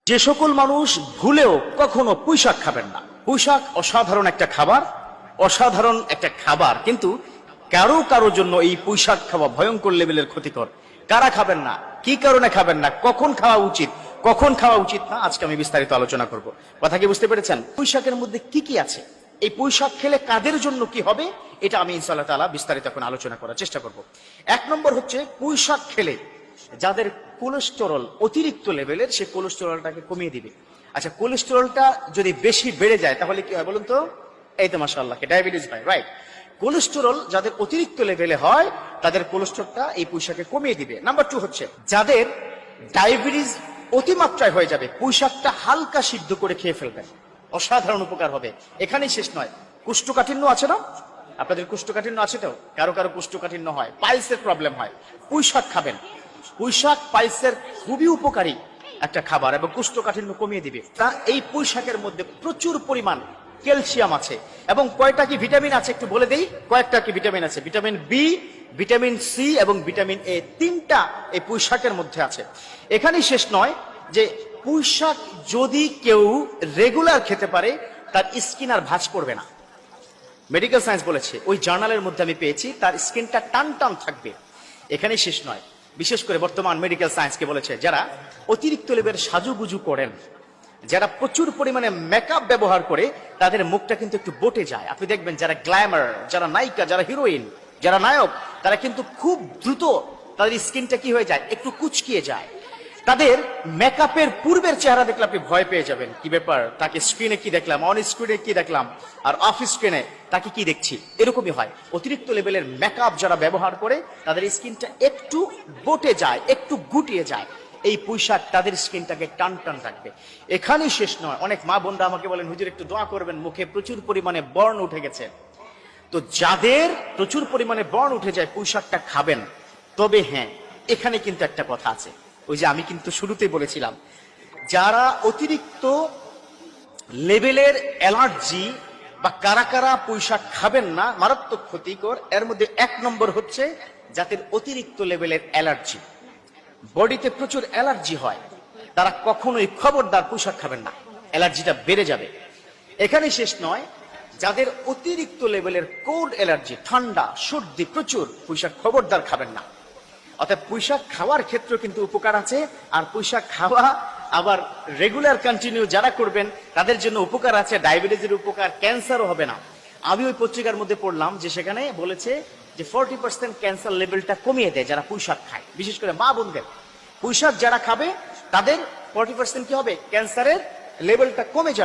যে সকল মানুষ ভুলেও কখনো পুঁইশাক খাবেন না। পুঁইশাক অসাধারণ একটা খাবার, অসাধারণ একটা খাবার, কিন্তু কারো কারো জন্য এই পুঁইশাক খাওয়া ভয়ঙ্কর লেভেলের ক্ষতিকর। কারা খাবেন না, কি কারণে খাবেন না, কখন খাওয়া উচিত, কখন খাওয়া উচিত না, আজকে আমি বিস্তারিত আলোচনা করব। কথা কি বুঝতে পেরেছেন? পুঁইশাকের মধ্যে কি কি আছে, এই পুঁইশাক খেলে কাদের জন্য কি হবে, এটা আমি ইনশাআল্লাহ তাআলা বিস্তারিত এখন আলোচনা করার চেষ্টা করব। এক নম্বর হচ্ছে, পুঁইশাক খেলে যাদের কোলেস্টেরল অতিরিক্ত লেভেলের, সে কোলেস্টেরলটাকে কমিয়ে দিবে। আচ্ছা, কোলেস্টেরলটা যদি বেশি বেড়ে যায় তাহলে কি হয় বলুন তো? এই তো মাশাআল্লাহ, ডায়াবেটিস হয়, রাইট? কোলেস্টেরল যাদের অতিরিক্ত লেভেলে হয় তাদের কোলেস্টেরলটা এই পুঁইশাকে কমিয়ে দিবে। নাম্বার 2 হচ্ছে, যাদের ডায়াবেটিস অতিমাত্রায় হয়ে যাবে, পুঁইশাকটা হালকা সিদ্ধ করে খেয়ে ফেলবেন, অসাধারণ উপকার হবে। এখানেই শেষ নয়, কোষ্ঠকাঠিন্য আছে না? আপনাদের কোষ্ঠকাঠিন্য আছে তো? কারো কারো কোষ্ঠকাঠিন্য হয়, পাইলসের প্রবলেম হয়, পুঁইশাক খাবেন। পুঁইশাক পাইলসের খুবই উপকারী একটা খাবার এবং কোষ্ঠকাঠিন্য কমিয়ে দিবে। তা এই পুঁইশাকের মধ্যে প্রচুর পরিমাণ ক্যালসিয়াম আছে। এবং কয়টা কি ভিটামিন আছে একটু বলে দেই। কয়েকটা কি ভিটামিন আছে? ভিটামিন বি, ভিটামিন সি এবং ভিটামিন এ, তিনটা এই পুঁইশাকের মধ্যে আছে। এখানেই শেষ নয়, যে পুঁইশাক যদি কেউ রেগুলার খেতে পারে তার স্কিন আর ভাঁজ পড়বে না। মেডিকেল সায়েন্স বলেছে, ওই জার্নালের মধ্যে আমি পেয়েছি, তার স্কিনটা টান টান থাকবে। এখানেই শেষ নয়, বিশেষ করে বর্তমান মেডিকেল সায়েন্সকে বলেছে, যারা অতিরিক্ত লেভেলের সাজুগুজু করেন, যারা প্রচুর পরিমাণে মেকআপ ব্যবহার করে, তাদের মুখটা কিন্তু একটু বটে যায়। আপনি দেখবেন যারা গ্ল্যামার, যারা নায়িকা, যারা হিরোইন, যারা নায়ক, তারা কিন্তু খুব দ্রুত তাদের স্কিনটা কি হয়ে যায়, একটু কুচকিয়ে যায়। তাদের মেকআপের পূর্বের চেহারা দেখলে আপনি ভয় পেয়ে যাবেন, কি ব্যাপার, তাকে স্ক্রিনে কি দেখলাম, অন স্ক্রিনে কি দেখলাম, আর অফ স্ক্রিনে তাকে কি দেখছি, এরকমই হয়। অতিরিক্ত লেভেলের মেকআপ যারা ব্যবহার করে, তাদের স্কিনটা একটু বটে যায়, একটু গুটিয়ে যায়। এই পুঁইশাক তাদের স্কিনটাকে টান টান রাখবে। এখানেই শেষ নয়, অনেক মা বোনরা আমাকে বলেন, হুজুর একটু দোয়া করবেন, মুখে প্রচুর পরিমাণে বর্ণ উঠে গেছে। তো যাদের প্রচুর পরিমাণে বর্ণ উঠে যায়, পুঁইশাকটা খাবেন। তবে হ্যাঁ, এখানে কিন্তু একটা কথা আছে, ওই যে আমি কিন্তু শুরুতেই বলেছিলাম, যারা অতিরিক্ত লেভেলের অ্যালার্জি বা কারা কারা পুঁইশাক খাবেন না, মারাত্মক ক্ষতিকর। এর মধ্যে 1 নম্বর হচ্ছে, যাদের অতিরিক্ত লেভেলের অ্যালার্জি, বডিতে প্রচুর অ্যালার্জি হয়, তারা কখনোই খবরদার পুঁইশাক খাবেন না, অ্যালার্জিটা বেড়ে যাবে। এখানে শেষ নয়, যাদের অতিরিক্ত লেভেলের কোল্ড অ্যালার্জি, ঠান্ডা সর্দি প্রচুর, পুঁইশাক খবরদার খাবেন না। অর্থাৎ পুঁইশাক খাওয়ার ক্ষেত্রে কিন্তু উপকার আছে, আর পুঁইশাক খাওয়া আবার রেগুলার কন্টিনিউ যারা করবেন তাদের জন্য উপকার আছে, ডায়াবেটিসের উপকার, ক্যান্সারও হবে না। আমি ওই পত্রিকার মধ্যে পড়লাম যে সেখানে বলেছে যে 40% ক্যান্সার লেভেলটা কমিয়ে দেয় যারা পুঁইশাক খায়। বিশেষ করে মা বোনদের, পুঁইশাক যারা খাবে তাদের 40% কি হবে, ক্যান্সারের লেভেলটা কমে যাবে।